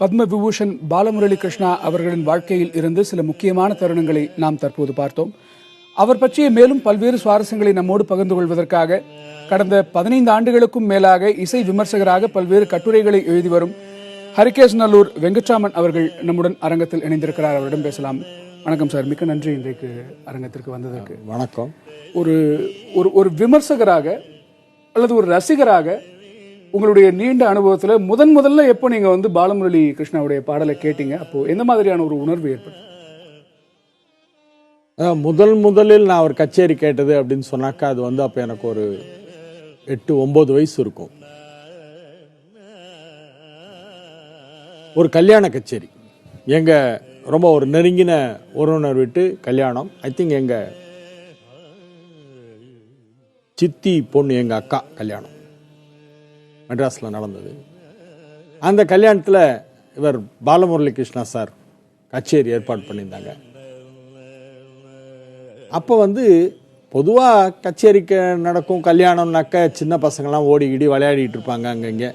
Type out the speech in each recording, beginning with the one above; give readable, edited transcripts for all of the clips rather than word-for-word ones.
பத்ம விபூஷன் பாலமுரளி கிருஷ்ணா அவர்களின் வாழ்க்கையில் இருந்து சில முக்கியமான தருணங்களை நாம் தற்போது பார்த்தோம். அவர் பற்றிய மேலும் பல்வேறு சுவாரஸ்யங்களை நம்மோடு பகிர்ந்து கொள்வதற்காக கடந்த 15 ஆண்டுகளுக்கும் மேலாக இசை விமர்சகராக பல்வேறு கட்டுரைகளை எழுதி வரும் ஹரிகேசநல்லூர் வெங்கட்ராமன் அவர்கள் நம்முடன் அரங்கத்தில் இணைந்திருக்கிறார். அவரிடம் பேசலாம். வணக்கம் சார், மிக்க நன்றி இன்றைக்கு அரங்கத்திற்கு வந்ததற்கு. வணக்கம். ஒரு விமர்சகராக அல்லது ஒரு ரசிகராக உங்களுடைய நீண்ட அனுபவத்தில் முதல்ல எப்போ நீங்க பாலமுரளி கிருஷ்ணாவுடைய பாடலை கேட்டீங்க? அப்போ எந்த மாதிரியான ஒரு உணர்வு ஏற்பட்டது? முதலில் நான் ஒரு கச்சேரி கேட்டது அப்படின்னு சொன்னாக்கா அது அப்போ எனக்கு ஒரு 8-9 வயசு இருக்கும். ஒரு கல்யாண கச்சேரி, எங்க ரொம்ப ஒரு நெருங்கின உறவினர் வீட்டு கல்யாணம். ஐ திங்க் எங்க சித்தி பொண்ணு எங்க அக்கா கல்யாணம் மெட்ராஸில் நடந்தது. அந்த கல்யாணத்தில் இவர் பாலமுரளி கிருஷ்ணா சார் கச்சேரி ஏற்பாடு பண்ணியிருந்தாங்க. அப்போ பொதுவாக கச்சேரிக்கு நடக்கும் கல்யாணம்னாக்க சின்ன பசங்கள்லாம் ஓடிக்கிடி விளையாடிட்டு இருப்பாங்க அங்கங்கே.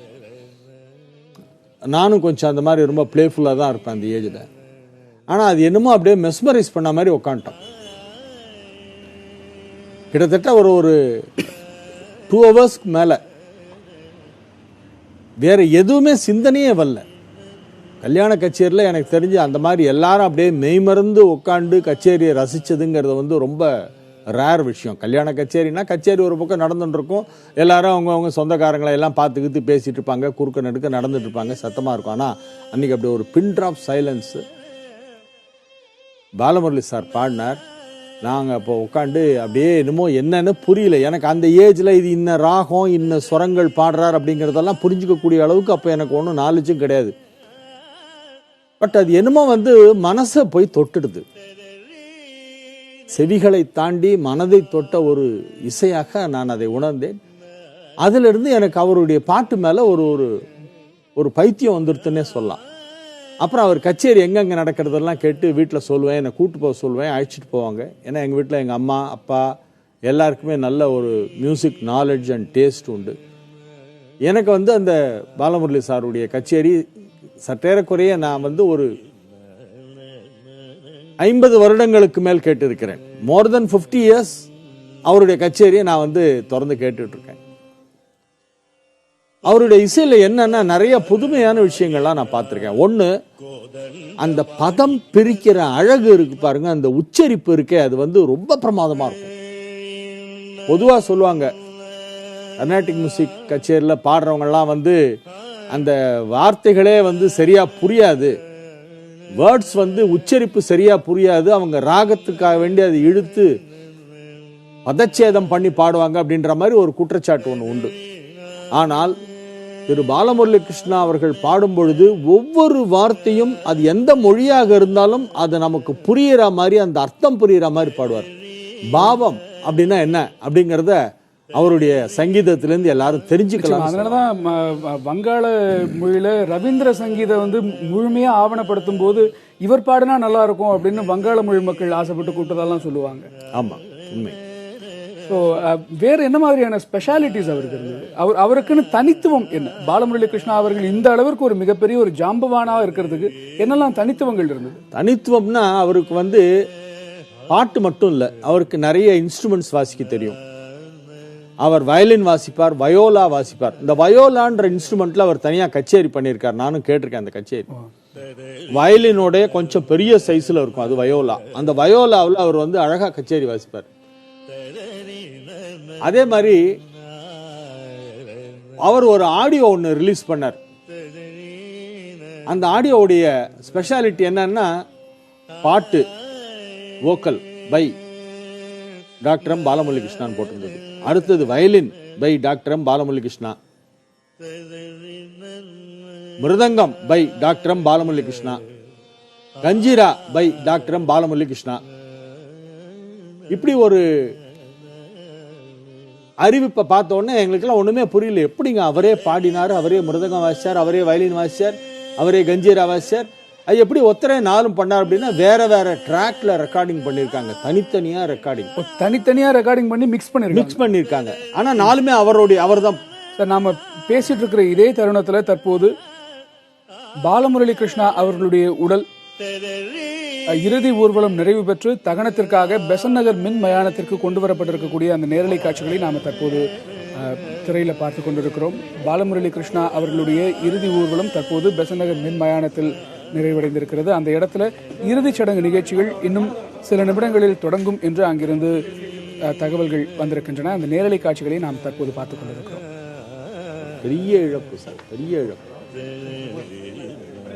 நானும் கொஞ்சம் அந்த மாதிரி ரொம்ப பிளேஃபுல்லாக தான் இருப்பேன் அந்த ஏஜில். ஆனால் அது என்னமோ அப்படியே மெஸ்மரைஸ் பண்ண மாதிரி உக்காண்டோம். கிட்டத்தட்ட ஒரு 2 ஹவர்ஸ்க்கு மேலே வேற எதுவுமே சிந்தனையே வரல. கல்யாண கச்சேரியில் எனக்கு தெரிஞ்சு அந்த மாதிரி எல்லாரும் அப்படியே மெய்மறந்து உட்காந்து கச்சேரியை ரசிச்சதுங்கிறது ரொம்ப ரேர் விஷயம். கல்யாண கச்சேரினா கச்சேரி ஒரு பக்கம் நடந்துட்டு இருக்கும், எல்லாரும் அவங்க சொந்தக்காரங்களை எல்லாம் பார்த்துக்கிட்டு பேசிட்டு இருப்பாங்க, குறுக்க நடுக்க நடந்துட்டு இருப்பாங்க, சத்தமா இருக்கும். ஆனால் அன்னைக்கு அப்படி ஒரு பின் ட்ராப் சைலன்ஸ். பாலமுரளி சார் பாடினார். நாங்கள் அப்போ உட்காந்து அப்படியே என்னமோ என்னன்னு புரியல எனக்கு. அந்த ஏஜில் இது இன்ன ராகம் இன்ன ஸ்வரங்கள் பாடுறார் அப்படிங்கிறதெல்லாம் புரிஞ்சுக்கக்கூடிய அளவுக்கு அப்போ எனக்கு ஒன்றும் நாலேஜும் கிடையாது. பட் அது என்னமோ மனசை போய் தொட்டுடுது. செவிகளை தாண்டி மனதை தொட்ட ஒரு இசையாக நான் அதை உணர்ந்தேன். அதிலிருந்து எனக்கு அவருடைய பாட்டு மேலே ஒரு பைத்தியம் வந்துருத்துன்னே சொல்லலாம். அப்புறம் அவர் கச்சேரி எங்கெங்கே நடக்கிறதெல்லாம் கேட்டு வீட்டில் சொல்லுவேன், என்னை கூப்பிட்டு போக சொல்லுவேன், அழைச்சிட்டு போவாங்க. ஏன்னா எங்கள் வீட்டில் எங்கள் அம்மா அப்பா எல்லாருக்குமே நல்ல ஒரு மியூசிக் நாலேஜ் அண்ட் டேஸ்ட் உண்டு. எனக்கு அந்த பாலமுரளி சாருடைய கச்சேரி சற்றேறக்குறைய நான் ஒரு 50 வருடங்களுக்கு மேல் கேட்டிருக்கிறேன். மோர் தென் 50 இயர்ஸ் அவருடைய கச்சேரியை நான் தொடர்ந்து கேட்டுட்டு இருக்கேன். அவருடைய இசையில என்னன்னா நிறைய புதுமையான விஷயங்கள்லாம் நான் பார்த்திருக்கேன். ஒண்ணு, அந்த பதம் பிரிக்கிற அழகு இருக்கு பாருங்க, அந்த உச்சரிப்பு இருக்கே, அது ரொம்ப பிரமாதமா இருக்கும். பொதுவா சொல்லுவாங்க கர்நாடிக் மியூசிக் கச்சேரியில் பாடுறவங்க எல்லாம் அந்த வார்த்தைகளே சரியா புரியாது, வேர்ட்ஸ் உச்சரிப்பு சரியா புரியாது, அவங்க ராகத்துக்காக வேண்டி அதை இழுத்து பதச்சேதம் பண்ணி பாடுவாங்க அப்படின்ற மாதிரி ஒரு குற்றச்சாட்டு ஒன்று உண்டு. ஆனால் திரு பாலமுரளி கிருஷ்ணா அவர்கள் பாடும் பொழுது ஒவ்வொரு வார்த்தையும் அது எந்த மொழியாக இருந்தாலும் அது நமக்கு புரியுற மாதிரி, அந்த அர்த்தம் புரியுற மாதிரி பாடுவார். பாவம் அப்படின்னா என்ன அப்படிங்கிறத அவருடைய சங்கீதத்திலிருந்து எல்லாரும் தெரிஞ்சுக்கலாம். அதனாலதான் வங்காள மொழியில ரவீந்திர சங்கீதம் முழுமையா ஆவணப்படுத்தும் போது இவர் பாடினா நல்லா இருக்கும் அப்படின்னு வங்காள மொழி மக்கள் ஆசைப்பட்டு கூப்பிட்டதெல்லாம் சொல்லுவாங்க. ஆமா, உண்மை. ஸோ வேற என்ன மாதிரியான ஸ்பெஷாலிட்டிஸ் அவருக்கு இருந்தது? அவருக்குன்னு தனித்துவம் என்ன? பாலமுரளி கிருஷ்ணா அவர்கள் இந்த அளவிற்கு ஒரு மிகப்பெரிய ஒரு ஜாம்பவானா இருக்கிறதுக்கு என்னெல்லாம் தனித்துவங்கள் இருந்தது? தனித்துவம்னா அவருக்கு பாட்டு மட்டும் இல்லை, அவருக்கு நிறைய இன்ஸ்ட்ருமெண்ட்ஸ் வாசிக்க தெரியும். அவர் வயலின் வாசிப்பார், வயோலா வாசிப்பார். இந்த வயோலான்ற இன்ஸ்ட்ருமெண்ட்ல அவர் தனியா கச்சேரி பண்ணியிருக்கார். நானும் கேட்டிருக்கேன் அந்த கச்சேரி. வயலினோட கொஞ்சம் பெரிய சைஸ்ல இருக்கும் அது வயோலா. அந்த வயோலாவில் அவர் அழகா கச்சேரி வாசிப்பார். அதே மாதிரி அவர் ஒரு ஆடியோ ஒன்று ரிலீஸ் பண்ணார். அந்த ஆடியோவுடைய ஸ்பெஷாலிட்டி என்னன்னா, பாட்டு vocal by doctor M Balamurali கிருஷ்ணான்னு போட்டிருந்தது. அடுத்தது violin by doctor M Balamurali Krishna, mridangam by doctor M Balamurali Krishna, kanjira by doctor M Balamurali Krishna. இப்படி ஒரு அறிவிப்பை பார்த்த உடனே எங்களுக்கெல்லாம் ஒண்ணுமே புரியல. எப்படிங்க அவரே பாடினாரு, அவரே மிருதங்கம் வாசிச்சார், அவரே வயலின் வாசிச்சார், அவரே கஞ்சீரா வாசிச்சார், அது எப்படி ஒத்தரே நாளும் பண்ணார் அப்படின்னா வேற வேற ட்ராக்ல ரெக்கார்டிங் பண்ணிருக்காங்க. தனித்தனியா ரெக்கார்டிங் பண்ணி மிக்ஸ் பண்ணிருக்காங்க. ஆனா நாலுமே அவர்தான். நாம பேசிட்டு இருக்கிற இதே தருணத்துல தற்போது பாலமுரளி கிருஷ்ணா அவர்களுடைய உடல் இறுதி ஊர்வலம் நிறைவு பெற்று தகனத்திற்காக பெசன்ட் நகர் மின் மயானத்திற்கு கொண்டு வரப்பட்டிருக்கக்கூடிய அந்த நேரலை காட்சிகளை நாம தற்போது திரையில பார்த்து கொண்டிருக்கிறோம். பாலமுரளி கிருஷ்ணா அவர்களுடைய இறுதி ஊர்வலம் தற்போது பெசன்ட் நகர் மின் மயானத்தில் நிறைவடைந்திருக்கிறது. அந்த இடத்துல இறுதிச் சடங்கு நிகழ்ச்சிகள் இன்னும் சில நிமிடங்களில் தொடங்கும் என்று அங்கிருந்து தகவல்கள் வந்திருக்கின்றன. அந்த நேரலை காட்சிகளை நாம் தற்போது பார்த்துக் கொண்டிருக்கிறோம். பெரிய இழப்பு சார், பெரிய இழப்பு,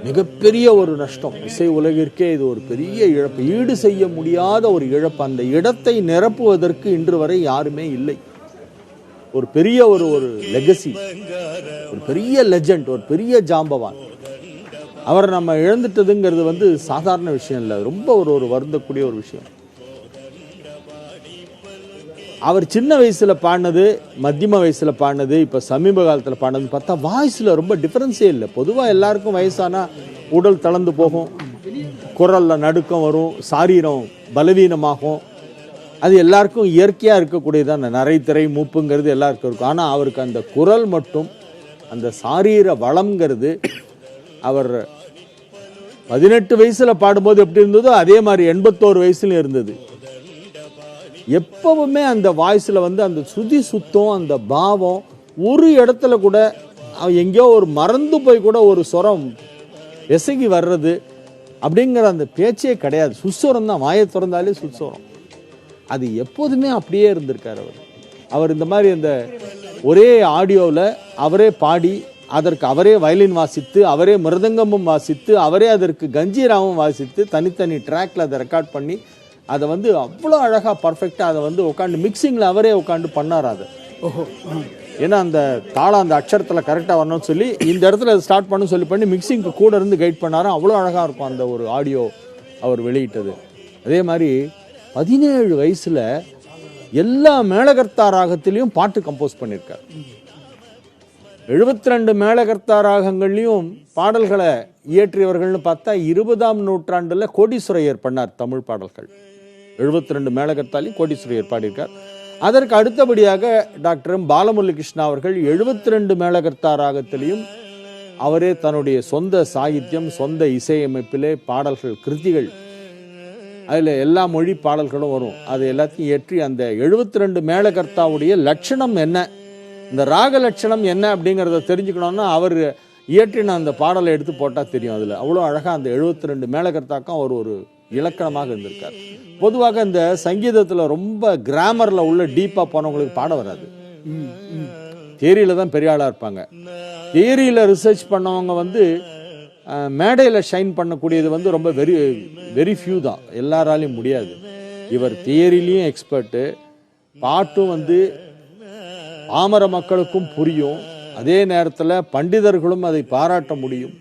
மிகப்பெரிய ஒரு நஷ்டம். இசை உலகிற்கே இது ஒரு பெரிய இழப்பு, ஈடு செய்ய முடியாத ஒரு இழப்பு. அந்த இடத்தை நிரப்புவதற்கு இன்று வரை யாருமே இல்லை. ஒரு பெரிய ஒரு லெகசி, ஒரு பெரிய லெஜண்ட், ஒரு பெரிய ஜாம்பவான். அவர் நம்ம இழந்துட்டதுங்கிறது சாதாரண விஷயம் இல்லை, ரொம்ப ஒரு வருந்தக்கூடிய ஒரு விஷயம். அவர் சின்ன வயசுல பாடினது, மத்தியம வயசுல பாடினது, இப்ப சமீப காலத்துல பாடினது பார்த்தா வாய்ஸ்ல ரொம்ப டிஃபரன்ஸே இல்லை. பொதுவா எல்லாருக்கும் வயசானா உடல் தளர்ந்து போகும், குரல்ல நடுக்கம் வரும், சாரீரம் பலவீனமாகும். அது எல்லாருக்கும் இயற்கையா இருக்கக்கூடியதான். நரைத்திரை மூப்புங்கிறது எல்லாருக்கும் இருக்கும். ஆனா அவருக்கு அந்த குரல் மட்டும், அந்த சாரீர வளம்ங்கிறது, அவர் 18 வயசுல பாடும்போது எப்படி இருந்ததோ அதே மாதிரி 81 வயசுல இருந்தது. எப்பவுமே அந்த வாய்ஸ்ல அந்த சுதி சுத்தம், அந்த பாவம், ஒரு இடத்துல கூட எங்கேயோ ஒரு மறந்து போய் கூட ஒரு சொரம் எசகி வர்றது அப்படிங்கிற அந்த பேச்சே கிடையாது. சுஸ்வரம் தான், வாயை திறந்தாலே சுஸ்வரம். அது எப்போதுமே அப்படியே இருந்திருக்காரு அவர். இந்த மாதிரி அந்த ஒரே ஆடியோவில் அவரே பாடி, அதற்கு அவரே வயலின் வாசித்து, அவரே மிருதங்கமும் வாசித்து, அவரே அதற்கு கஞ்சீராவும் வாசித்து, தனித்தனி ட்ராக்ல அதை ரெக்கார்ட் பண்ணி, அதை அவ்வளோ அழகாக பர்ஃபெக்டாக அதை உட்காந்து மிக்சிங்கில் அவரே உட்காந்து பண்ணார். அதை ஏன்னா அந்த தாளம் அந்த அக்ஷரத்தில் கரெக்டாக வரணும்னு சொல்லி இந்த இடத்துல ஸ்டார்ட் பண்ணு சொல்லி பண்ணி மிக்சிங்க்கு கூட இருந்து கைட் பண்ணாரும். அவ்வளோ அழகாக இருக்கும் அந்த ஒரு ஆடியோ அவர் வெளியிட்டது. அதே மாதிரி 17 வயசில் எல்லா மேளகர்த்தா ராகத்திலையும் பாட்டு கம்போஸ் பண்ணியிருக்கார். 72 மேளகர்த்தா ராகங்கள்லையும் பாடல்களை இயற்றியவர்கள்னு பார்த்தா 20ஆம் நூற்றாண்டுல கோடீஸ்வரையர் பண்ணார் தமிழ் பாடல்கள். 72 மேளகர்த்தாலையும் கோடீஸ்வரையர் பாடியிருக்கார். அதற்கு அடுத்தபடியாக டாக்டர் பாலமுரளி கிருஷ்ணா அவர்கள் 72 மேளகர்த்தா ராகத்திலையும் அவரே தன்னுடைய சொந்த சாகித்யம், சொந்த இசையமைப்பிலே பாடல்கள், கிருதிகள், அதில் எல்லா மொழி பாடல்களும் வரும். அது எல்லாத்தையும் ஏற்றி அந்த 72 மேளகர்த்தாவுடைய லட்சணம் என்ன, இந்த ராக லட்சணம் என்ன அப்படிங்கிறத தெரிஞ்சுக்கணும்னா அவர் இயற்றின அந்த பாடலை எடுத்து போட்டால் தெரியும். அதில் அவ்வளோ அழகாக அந்த 72 மேளகர்த்தாக்கும் அவர் ஒரு இலக்கணமாக இருந்திருக்கார். பொதுவாக இந்த சங்கீதத்தில் ரொம்ப கிராமரில் உள்ள டீப்பாக போனவங்களுக்கு பாட வராது. தியரியில தான் பெரிய ஆளாக இருப்பாங்க. தியரியில் ரிசர்ச் பண்ணவங்க மேடையில் ஷைன் பண்ணக்கூடியது ரொம்ப வெரி ஃபியூ தான், எல்லாராலையும் முடியாது. இவர் தியரிலையும் எக்ஸ்பர்ட்டு, பாட்டும் பாமர மக்களுக்கும் புரியும். அதே நேரத்தில் பண்டிதர்களும் அதை பாராட்ட முடியும்.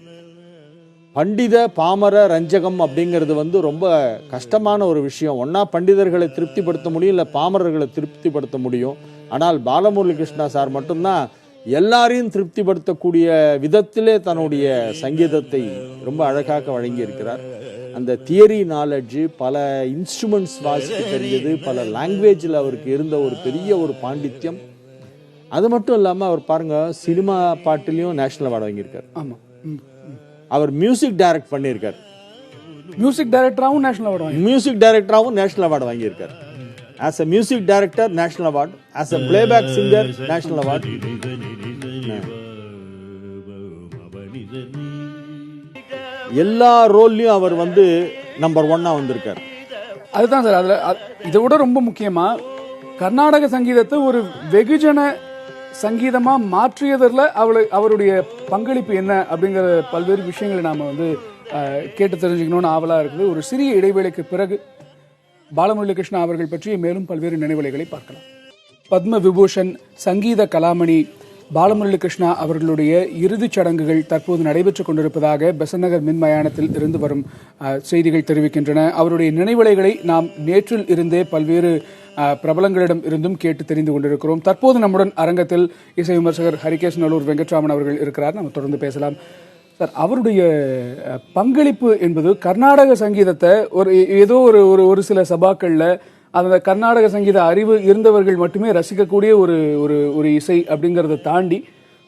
பண்டித பாமர ரஞ்சகம் அப்படிங்கிறது ரொம்ப கஷ்டமான ஒரு விஷயம். ஒன்னா பண்டிதர்களை திருப்திப்படுத்த முடியும், இல்லை பாமரர்களை திருப்திப்படுத்த முடியும். ஆனால் பாலமுரளி கிருஷ்ணா சார் மட்டும்தான் எல்லாரையும் திருப்திப்படுத்தக்கூடிய விதத்திலே தன்னுடைய சங்கீதத்தை ரொம்ப அழகாக வழங்கி இருக்கிறார். அந்த தியரி நாலேஜ், பல இன்ஸ்ட்ருமெண்ட்ஸ் வாசிக்க தெரிஞ்சது, பல லாங்குவேஜில் அவருக்கு இருந்த ஒரு பெரிய ஒரு பாண்டித்யம். அது மட்டும் இல்லாமல் அவர் பாருங்க, சினிமா பாட்டிலையும் நேஷனல் அவார்டு வாங்கியிருக்கார். ஆமாம், அவர் மியூசிக் டைரக்ட் பண்ணியிருக்கார். மியூசிக் டைரக்டராகவும் நேஷனல் அவார்டு, மியூசிக் டைரக்டராகவும் நேஷனல் அவார்டு வாங்கியிருக்கார். As a music director national award, as a playback singer national award. எல்லா ரோல்லையும் அவர் நம்பர் 1 வந்திருக்கார். அதுதான் சார். அதுல இதை விட ரொம்ப முக்கியமா கர்நாடக சங்கீதத்தை ஒரு வெகுஜன சங்கீதமா மாற்றியதில் அவருடைய பங்களிப்பு என்ன அப்படிங்கிற பல்வேறு விஷயங்களை நாம கேட்டு தெரிஞ்சுக்கணும்னு ஆவலா இருக்குது. ஒரு சிறிய இடைவேளைக்கு பிறகு பாலமுரளி கிருஷ்ணா அவர்கள் பற்றி மேலும் பல்வேறு நினைவலைகளை பார்க்கலாம். பத்ம விபூஷன், சங்கீத கலாமணி பாலமுரளி கிருஷ்ணா அவர்களுடைய இறுதிச் சடங்குகள் தற்போது நடைபெற்றுக் கொண்டிருப்பதாக பெசன்ட் நகர் மின் மயானத்தில் இருந்து வரும் செய்திகள் தெரிவிக்கின்றன. அவருடைய நினைவலைகளை நாம் நேற்றில் இருந்தே பல்வேறு பிரபலங்களிடம் இருந்தும் கேட்டு தெரிந்து கொண்டிருக்கிறோம். தற்போது நம்முடன் அரங்கத்தில் இசை விமர்சகர் ஹரிகேஷ் நல்லூர் வெங்கட்ராமன் அவர்கள் இருக்கிறார். நம்ம தொடர்ந்து பேசலாம். சார், அவருடைய பங்களிப்பு என்பது கர்நாடக சங்கீதத்தை ஏதோ ஒரு சில சபாக்கள்ல அந்த கர்நாடக சங்கீத அறிவு இருந்தவர்கள் மட்டுமே ரசிக்கக்கூடிய ஒரு இசை அப்படிங்கிறத தாண்டி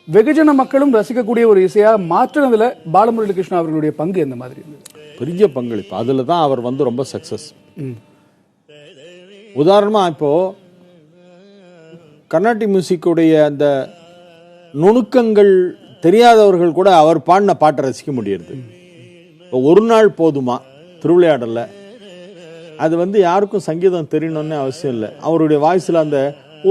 வெகுஜன மக்களும் ரசிக்கக்கூடிய ஒரு இசையா மாற்றுனதுல பாலமுரளி கிருஷ்ணா அவர்களுடைய பங்கு எந்த மாதிரி இருந்தது? பெரிய பங்களிப்பு. அதில் தான் அவர் வந்து ரொம்ப சக்சஸ். உதாரணமா இப்போ கர்நாடிக் மியூசிக்குடைய அந்த நுணுக்கங்கள் தெரியாதவர்கள் கூட அவர் பாடின பாட்டை ரசிக்க முடியுது. இப்போ ஒரு நாள் போதுமா திருவிளையாடல, அது வந்து யாருக்கும் சங்கீதம் தெரியணும்னு அவசியம் இல்லை. அவருடைய வாய்ஸ்ல அந்த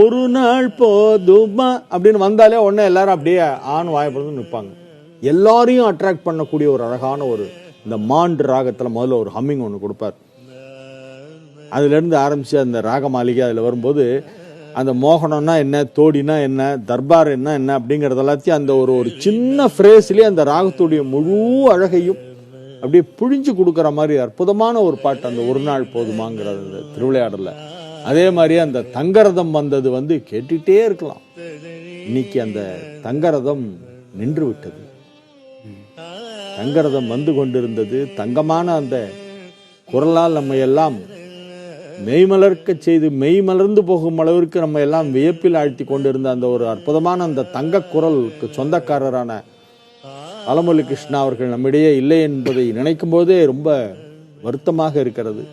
ஒரு நாள் போதுமா அப்படின்னு வந்தாலே உடனே எல்லாரும் அப்படியே ஆண் வாயப்படுறது நிற்பாங்க. எல்லாரையும் அட்ராக்ட் பண்ணக்கூடிய ஒரு அழகான ஒரு இந்த மாண்டு ராகத்துல முதல்ல ஒரு ஹம்மிங் ஒன்று கொடுப்பார். அதுல இருந்து ஆரம்பிச்சு அந்த ராக மாளிகை அதுல வரும்போது அந்த மோகனம்னா என்ன, தோடினா என்ன, தர்பார் என்ன அப்படிங்கறது எல்லாத்தையும் அந்த ஒரு சின்ன ஃப்ரேஸ்லயே அந்த ராகத்துடைய முழு அழகையும் அப்படியே புழிஞ்சு கொடுக்கற மாதிரி அற்புதமான ஒரு பாட்டு அந்த ஒரு நாள் போதுமாங்கிறது அந்த திருவிளையாடல. அதே மாதிரி அந்த தங்கரதம் வந்தது வந்து கேட்டுட்டே இருக்கலாம். இன்னைக்கு அந்த தங்கரதம் நின்று விட்டது. தங்கரதம் வந்து கொண்டிருந்தது. தங்கமான அந்த குரலால் நம்ம எல்லாம் மெய்மலர்க்க செய்து மெய் மலர்ந்து போகும் அளவிற்கு நம்ம எல்லாம் வியப்பில் ஆழ்த்தி கொண்டிருந்த அந்த ஒரு அற்புதமான அந்த தங்க குரலுக்கு சொந்தக்காரரான பாலமுரளி கிருஷ்ணா அவர்கள் நம்மிடையே இல்லை என்பதை நினைக்கும் போதே ரொம்ப வருத்தமாக இருக்கிறது.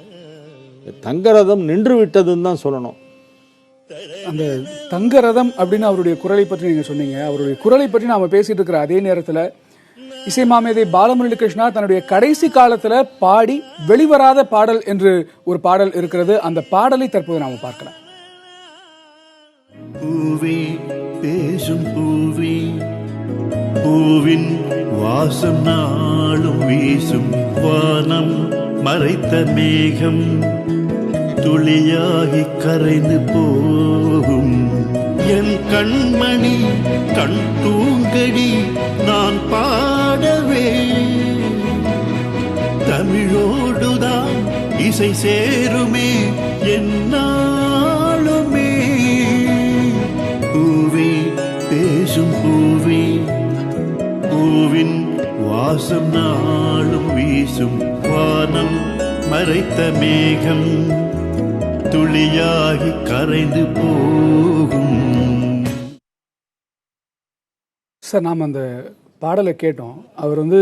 தங்கரதம் நின்று விட்டதுன்னு தான் சொல்லணும். அந்த தங்கரதம் அப்படின்னு அவருடைய குரலை பற்றி நீங்க சொன்னீங்க. அவருடைய குரலை பற்றி நாம பேசிட்டு இருக்கிற அதே நேரத்துல இசை மாமேதை பாலமுரளி கிருஷ்ணா தன்னுடைய கடைசி காலத்துல பாடி வெளிவராத பாடல் என்று ஒரு பாடல் இருக்கிறது. அந்த பாடலை தற்போது நாம பார்க்கலாம். பூவே பேசும் பூவே, பூவின் வாசம் நாளும் வீசும், வானம் மறைத்த மேகம் துளியாகி கரைந்து போகும். என் கண்மணி கண் தூங்கடி நான் பாடவே, தமிழோடுதான் இசை சேருமே என்னாலுமே. பூவே பேசும் பூவே, பூவின் வாசம் நாளும் வீசும், வானம் மறைத்த மேகம் துளியாகி கரைந்து போகும். சார், நாம் அந்த பாடலை கேட்டோம். அவர் வந்து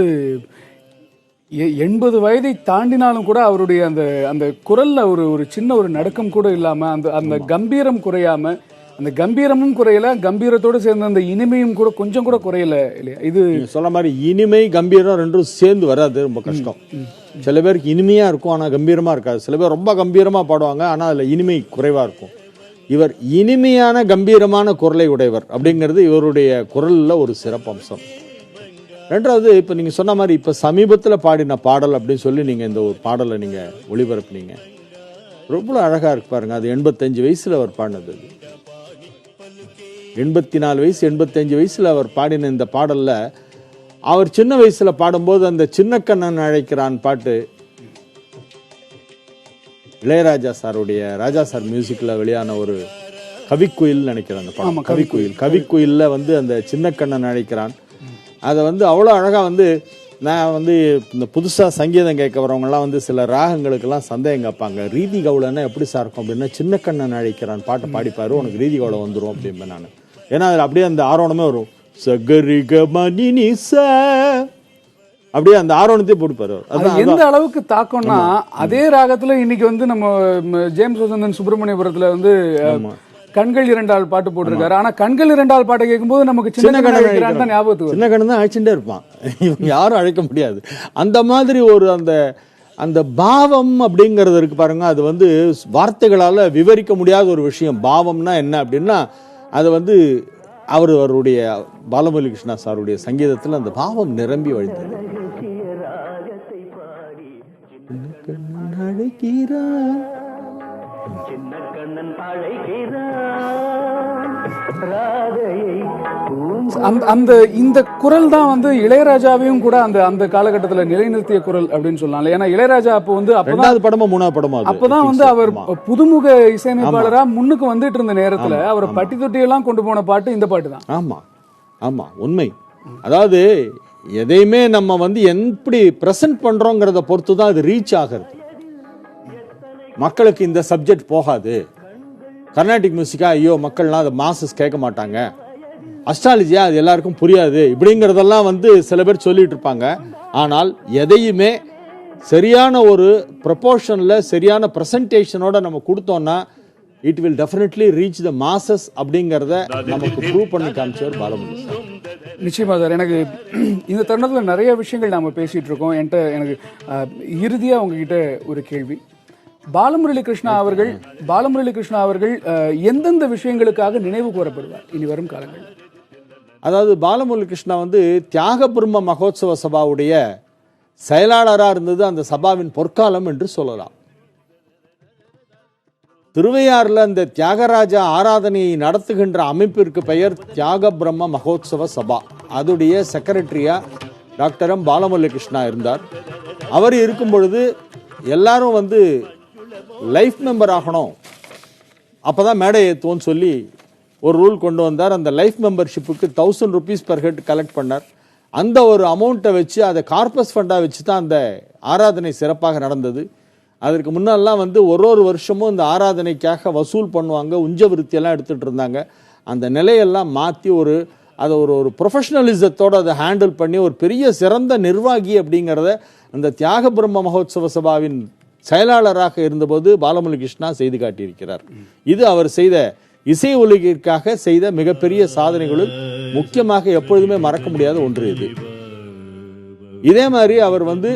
80 வயதை தாண்டினாலும் கூட அவருடைய அந்த அந்த குரல்ல ஒரு சின்ன ஒரு நடுக்கம் கூட இல்லாம, அந்த அந்த கம்பீரம் குறையாம, அந்த கம்பீரமும் குறையல, கம்பீரத்தோடு சேர்ந்த அந்த இனிமையும் கூட கொஞ்சம் கூட குறையல இல்லையா? இது சொல்ல மாதிரி இனிமை கம்பீரம் ரெண்டும் சேர்ந்து வராது, ரொம்ப கஷ்டம். சில பேருக்கு இனிமையா இருக்கும் ஆனா கம்பீரமா இருக்காது. சில பேர் ரொம்ப கம்பீரமா பாடுவாங்க ஆனா அதுல இனிமை குறைவா இருக்கும். இவர் இனிமையான கம்பீரமான குரலை உடையவர் அப்படிங்கிறது இவருடைய குரல்ல ஒரு சிறப்பம்சம். ரெண்டாவது, இப்ப நீங்க சொன்ன மாதிரி இப்ப சமீபத்துல பாடின பாடல் அப்படின்னு சொல்லி நீங்க இந்த ஒரு பாடலை நீங்க ஒளிபரப்புனீங்க. ரொம்ப அழகா இருக்கு பாருங்க. அது 85 வயசுல அவர் பாடினது. 84 வயசு 85 வயசுல அவர் பாடின இந்த பாடல்ல அவர் சின்ன வயசுல பாடும்போது அந்த சின்ன கண்ணன் அழைக்கிறான் பாட்டு இளையராஜா சாருடைய ராஜா சார் மியூசிக்ல வெளியான ஒரு கவிக்குயில் நினைக்கிறேன். அந்த பாடம் கவிக்குயில்ல வந்து அந்த சின்ன கண்ணன் அழைக்கிறான். அதை வந்து அவ்வளோ அழகா வந்து நான் வந்து இந்த புதுசா சங்கீதம் கேட்க வரவங்கலாம் வந்து சில ராகங்களுக்கெல்லாம் சந்தேகம் கேட்பாங்க. ரீதி கவுளன்னா எப்படி சார் இருக்கும் அப்படின்னா, சின்ன கண்ணன் அழைக்கிறான் பாட்டை பாடிப்பாரு, உனக்கு ரீதி கவுளை வந்துடும் அப்படின்பேன் நான். ஏன்னா அதில் அப்படியே அந்த ஆரோணமே வரும். அப்படியே அந்த ஆரோணத்தையும் போட்டுப்பாரு. எந்த அளவுக்கு தாக்கம்னா, அதே ராகத்துல இன்னைக்கு வந்து நம்ம ஜேம்ஸ் வசந்தன் சுப்பிரமணியபுரத்துல வந்து கண்கள் இரண்டாள் பாட்டு போட்டிருக்காரு. ஆனா கண்கள் இரண்டாள் பாட்டை கேட்கும்போது நமக்கு சின்ன கண்ணன் தான் ஞாபகத்துக்கு, சின்ன கண்ணன் தான் அழைச்சுட்டே இருப்பான், இவங்க யாரும் அழைக்க முடியாது. அந்த மாதிரி ஒரு அந்த பாவம் அப்படிங்கிறது இருக்கு பாருங்க. அது வந்து வார்த்தைகளால விவரிக்க முடியாத ஒரு விஷயம். பாவம்னா என்ன அப்படின்னா, அது வந்து அவருடைய பாலமுரளி கிருஷ்ணா சாருடைய சங்கீதத்தில் அந்த பாவம் நிரம்பி வழிந்தது. இந்த குரல் தான் வந்து இளையராஜாவையும் கூட அந்த அந்த காலகட்டத்தில் நிலைநிறுத்திய குரல் அப்படின்னு சொல்லலாம். ஏன்னா இளையராஜா அப்போ வந்து படமா 3வது படமா அப்பதான் வந்து அவர் புதுமுக இசையமைப்பாளரா முன்னுக்கு வந்துட்டு இருந்த நேரத்துல அவர் பட்டி தொட்டியெல்லாம் கொண்டு போன பாட்டு இந்த பாட்டு தான். ஆமா ஆமா, உண்மை. அதாவது எதையுமே நம்ம வந்து எப்படி பிரசன்ட் பண்றோங்கிறத பொறுத்து தான் அது ரீச் ஆகிறது. மக்களுக்கு இந்த சப்ஜெக்ட் போகாது, கர்நாடிக் மியூசிக்கா, ஐயோ மக்கள்லாம் அதை மாசஸ் கேட்க மாட்டாங்க அஸ்ட்ராலஜியா அது எல்லாருக்கும் புரியாது இப்படிங்கிறதெல்லாம் வந்து சில பேர் சொல்லிட்டு இருப்பாங்க. ஆனால் எதையுமே சரியான ஒரு ப்ரொபோர்ஷனில் சரியான ப்ரெசன்டேஷனோட நம்ம கொடுத்தோம்னா it will definitely reach the masses அப்படிங்கிறத நமக்கு ப்ரூவ் பண்ணி காமிச்சவர் பாலமுரளி சார். நிச்சயமா சார். எனக்கு இந்த தருணத்தில் நிறைய விஷயங்கள் நாம் பேசிட்டு இருக்கோம். எனக்கு இறுதியாக உங்ககிட்ட ஒரு கேள்வி. பாலமுரளி கிருஷ்ணா அவர்கள் எந்தெந்த விஷயங்களுக்காக நினைவு கூறப்படுவார் இனி வரும் காலங்களில்? அதாவது பாலமுரளி கிருஷ்ணா வந்து தியாக பிரம்ம மகோத்சவ சபாவுடைய செயலாளராக இருந்தது அந்த சபாவின் பொற்காலம் என்று சொல்லலாம். திருவையாறுல அந்த தியாகராஜா ஆராதனையை நடத்துகின்ற அமைப்பிற்கு பெயர் தியாக பிரம்ம மகோத்சவ சபா. அதோடைய செக்ரட்டரியா டாக்டர் எம் பாலமுரளி கிருஷ்ணா இருந்தார். அவர் இருக்கும் பொழுது எல்லாரும் வந்து லைஃப் மெம்பர் ஆகணும், அப்பதான் மேடை ஏற்றுவோன்னு சொல்லி ஒரு ரூல் கொண்டு வந்தார். அந்த லைஃப் மெம்பர்ஷிப்புக்கு 1000 rupees per head கலெக்ட் பண்ணார். அந்த ஒரு அமௌண்ட்டை வச்சு அதை கார்பஸ் ஃபண்டாக வச்சு தான் அந்த ஆராதனை சிறப்பாக நடந்தது. அதற்கு முன்னெல்லாம் வந்து ஒரு வருஷமும் இந்த ஆராதனைக்காக வசூல் பண்ணுவாங்க, உஞ்ச விருத்தியெல்லாம் எடுத்துகிட்டு இருந்தாங்க. அந்த நிலையெல்லாம் மாற்றி அதை ஒரு ப்ரொஃபஷனலிசத்தோடு அதை ஹேண்டில் பண்ணி ஒரு பெரிய சிறந்த நிர்வாகி அப்படிங்கிறத அந்த தியாக பிரம்ம மகோத்சவ சபாவின் செயலாளராக இருந்தபோது பாலமுரளி கிருஷ்ணா செய்து காட்டியிருக்கிறார். இது அவர் செய்த இசை உலகிற்காக செய்த மிகப்பெரிய சாதனைகளுள் முக்கியமாக எப்பொழுதுமே மறக்க முடியாத ஒன்று இது. இதே மாதிரி அவர் வந்து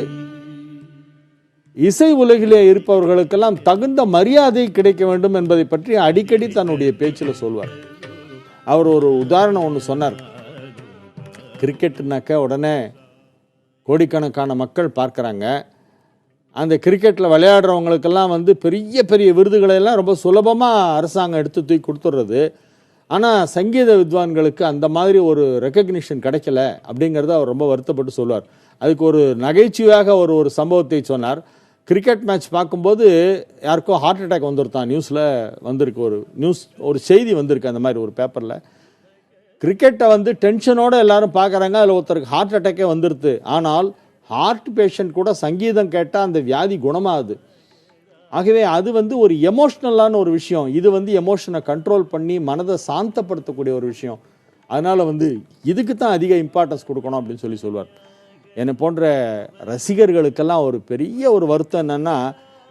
இசை உலகிலே இருப்பவர்களுக்கெல்லாம் தகுந்த மரியாதை கிடைக்க வேண்டும் என்பதை பற்றி அடிக்கடி தன்னுடைய பேச்சில் சொல்வார். அவர் ஒரு உதாரணம் ஒன்று சொன்னார். கிரிக்கெட்னாக்க உடனே கோடிக்கணக்கான மக்கள் பார்க்குறாங்க. அந்த கிரிக்கெட்டில் விளையாடுறவங்களுக்கெல்லாம் வந்து பெரிய பெரிய விருதுகளை எல்லாம் ரொம்ப சுலபமாக அரசாங்கம் எடுத்து தூக்கி கொடுத்துட்றது. ஆனால் சங்கீத வித்வான்களுக்கு அந்த மாதிரி ஒரு ரெக்கக்னிஷன் கிடைக்கல அப்படிங்கிறத அவர் ரொம்ப வருத்தப்பட்டு சொல்வார். அதுக்கு ஒரு நகைச்சுவையாக ஒரு சம்பவத்தை சொன்னார். கிரிக்கெட் மேட்ச் பார்க்கும்போது யாருக்கோ ஹார்ட் அட்டாக் வந்துருத்தான். நியூஸில் வந்திருக்கு, ஒரு செய்தி வந்திருக்கு அந்த மாதிரி ஒரு பேப்பரில். கிரிக்கெட்டை வந்து டென்ஷனோடு எல்லாரும் பார்க்குறாங்க. அதில் ஒருத்தருக்கு ஹார்ட் அட்டாக்கே வந்துடுது. ஆனால் ஹார்ட் பேஷண்ட் கூட சங்கீதம் கேட்டால் அந்த வியாதி குணமாகுது. ஆகவே அது வந்து ஒரு எமோஷ்னலான ஒரு விஷயம். இது வந்து எமோஷனை கண்ட்ரோல் பண்ணி மனதை சாந்தப்படுத்தக்கூடிய ஒரு விஷயம். அதனால் வந்து இதுக்கு தான் அதிக இம்பார்ட்டன்ஸ் கொடுக்கணும் அப்படின்னு சொல்லுவார். என்னை போன்ற ரசிகர்களுக்கெல்லாம் ஒரு பெரிய ஒரு வருத்தம் என்னன்னா,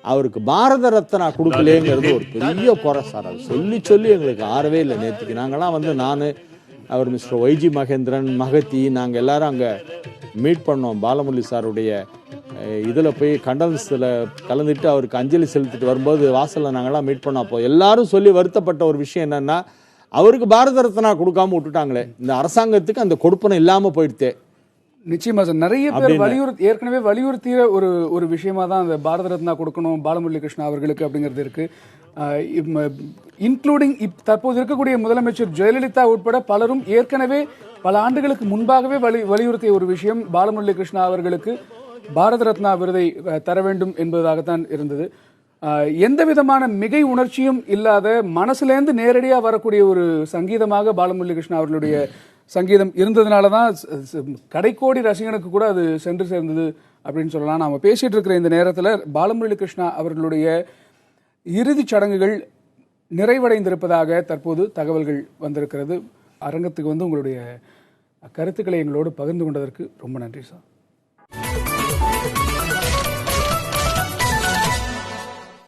அவருக்கு பாரத ரத்னா கொடுக்கலேங்கிறது ஒரு பெரிய குறை சார். அது சொல்லி எங்களுக்கு ஆறவே இல்லை. நேற்றுக்கு நாங்கள்லாம் வந்து அவர் மிஸ்டர் ஒய்ஜி மகேந்திரன், மகதி, நாங்கள் எல்லாரும் அங்கே மீட் பண்ணோம். பாலமுரளி சாருடைய இதில் போய் கண்டன்ஸில் கலந்துட்டு அவருக்கு அஞ்சலி செலுத்திட்டு வரும்போது வாசலில் நாங்கள்லாம் மீட் பண்ணோம். அப்போ எல்லாரும் சொல்லி வருத்தப்பட்ட ஒரு விஷயம் என்னன்னா, அவருக்கு பாரத ரத்னா கொடுக்காம விட்டுட்டாங்களே, இந்த அரசாங்கத்துக்கு அந்த கொடுப்பனை இல்லாமல் போயிடுத்தே. நிச்சயமா சார். நிறைய பேர் ஏற்கனவே வலியுறுத்திய ஒரு விஷயமா தான் அந்த பாரத ரத்னா கொடுக்கணும் பாலமுரளி கிருஷ்ணா அவர்களுக்கு அப்படிங்கிறது இருக்கு. இன்க்ளூடிங் தற்போது இருக்கக்கூடிய முதலமைச்சர் ஜெயலலிதா உட்பட பலரும் ஏற்கனவே பல ஆண்டுகளுக்கு முன்பாகவே வலியுறுத்திய ஒரு விஷயம் பாலமுரளி கிருஷ்ணா அவர்களுக்கு பாரத ரத்னா விருதை தர வேண்டும் என்பதாகத்தான் இருந்தது. எந்த விதமான மிகை உணர்ச்சியும் இல்லாத மனசுலேருந்து நேரடியாக வரக்கூடிய ஒரு சங்கீதமாக பாலமுரளி கிருஷ்ணா அவர்களுடைய சங்கீதம் இருந்ததுனால தான் கடைக்கோடி ரசிகனுக்கு கூட அது சென்று சேர்ந்தது அப்படின்னு சொல்லலாம். நாம் பேசிட்டு இருக்கிற இந்த நேரத்தில் பாலமுரளி கிருஷ்ணா அவர்களுடைய இறுதிச் சடங்குகள் நிறைவடைந்திருப்பதாக தற்போது தகவல்கள் வந்திருக்கிறது. அரங்கத்துக்கு வந்து உங்களுடைய கருத்துக்களை எங்களோடு பகிர்ந்து கொண்டதற்கு ரொம்ப நன்றி சார்.